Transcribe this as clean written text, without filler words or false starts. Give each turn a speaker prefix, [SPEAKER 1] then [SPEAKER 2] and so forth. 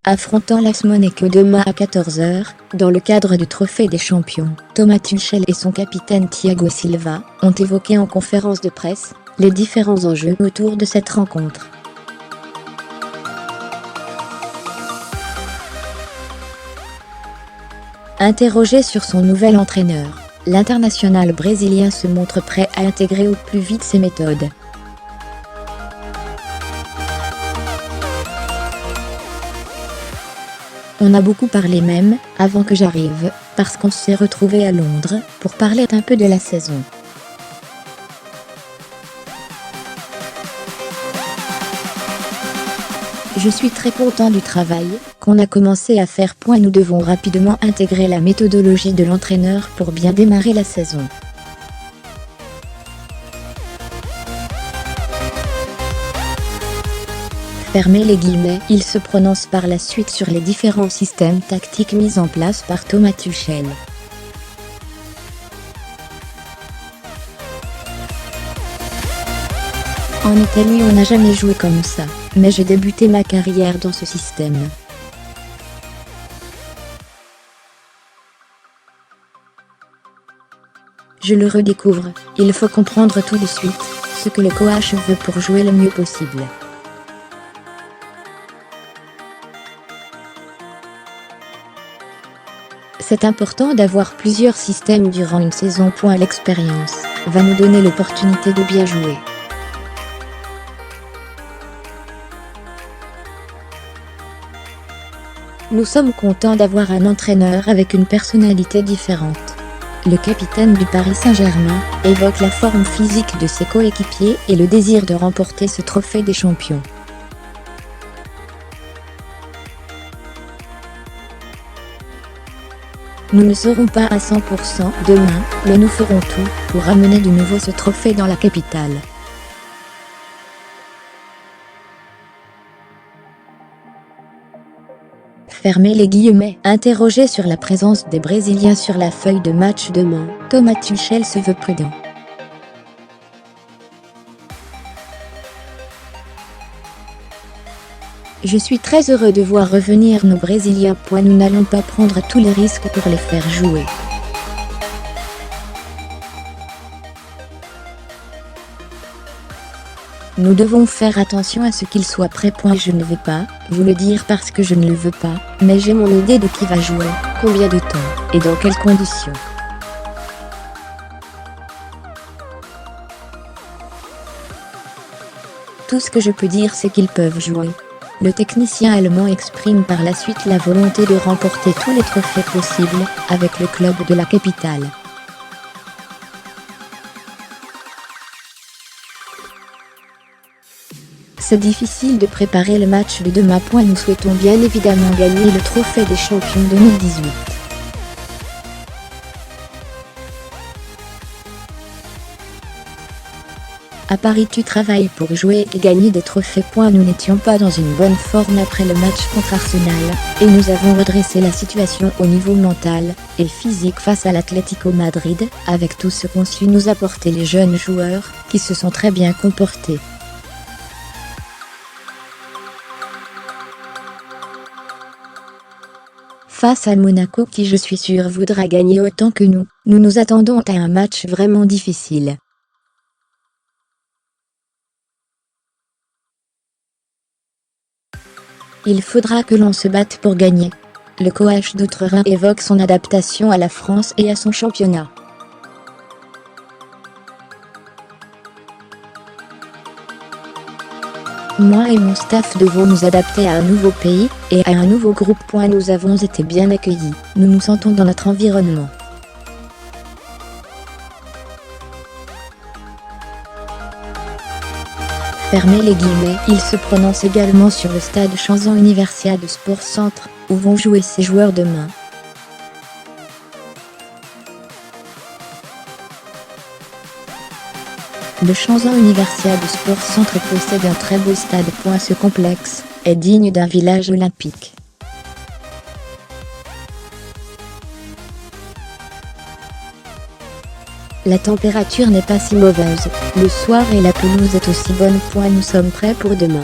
[SPEAKER 1] affrontant l'AS Monaco demain à 14 h, dans le cadre du Trophée des Champions. Thomas Tuchel et son capitaine Thiago Silva ont évoqué en conférence de presse les différents enjeux autour de cette rencontre. Interrogé sur son nouvel entraîneur, l'international brésilien se montre prêt à intégrer au plus vite ses méthodes. On a beaucoup parlé même, avant que j'arrive, parce qu'on s'est retrouvés à Londres, pour parler un peu de la saison. Je suis très content du travail qu'on a commencé à faire. Nous devons rapidement intégrer la méthodologie de l'entraîneur pour bien démarrer la saison. Fermez les guillemets. Il se prononce par la suite sur les différents systèmes tactiques mis en place par Thomas Tuchel. En Italie, on n'a jamais joué comme ça, mais j'ai débuté ma carrière dans ce système. Je le redécouvre. Il faut comprendre tout de suite ce que le coach veut pour jouer le mieux possible. C'est important d'avoir plusieurs systèmes durant une saison. L'expérience va nous donner l'opportunité de bien jouer. Nous sommes contents d'avoir un entraîneur avec une personnalité différente. Le capitaine du Paris Saint-Germain évoque la forme physique de ses coéquipiers et le désir de remporter ce trophée des champions. Nous ne serons pas à 100% demain, mais nous ferons tout pour ramener de nouveau ce trophée dans la capitale. Fermez les guillemets. Interrogé sur la présence des Brésiliens sur la feuille de match demain, Thomas Tuchel se veut prudent. Je suis très heureux de voir revenir nos Brésiliens. Nous n'allons pas prendre tous les risques pour les faire jouer. Nous devons faire attention à ce qu'ils soient prêts. Je ne vais pas vous le dire parce que je ne le veux pas, mais j'ai mon idée de qui va jouer, combien de temps, et dans quelles conditions. Tout ce que je peux dire, c'est qu'ils peuvent jouer. Le technicien allemand exprime par la suite la volonté de remporter tous les trophées possibles avec le club de la capitale. C'est difficile de préparer le match de demain. Nous souhaitons bien évidemment gagner le trophée des champions 2018. À Paris, tu travailles pour jouer et gagner des trophées. Nous n'étions pas dans une bonne forme après le match contre Arsenal, et nous avons redressé la situation au niveau mental et physique face à l'Atlético Madrid, avec tout ce qu'ont su nous apporter les jeunes joueurs, qui se sont très bien comportés. Face à Monaco, qui je suis sûr voudra gagner autant que nous, nous nous attendons à un match vraiment difficile. Il faudra que l'on se batte pour gagner. Le coach d'Outre-Rhin évoque son adaptation à la France et à son championnat. Moi et mon staff devons nous adapter à un nouveau pays et à un nouveau groupe. Nous avons été bien accueillis, nous nous sentons dans notre environnement. Fermez les guillemets. Il se prononce également sur le stade Chanzan Universiade Sport Centre, où vont jouer ces joueurs demain. Le Chanzan Universiade Sport Centre possède un très beau stade. Ce complexe est digne d'un village olympique. La température n'est pas si mauvaise, le soir et la pelouse est aussi bonne. Nous sommes prêts pour demain.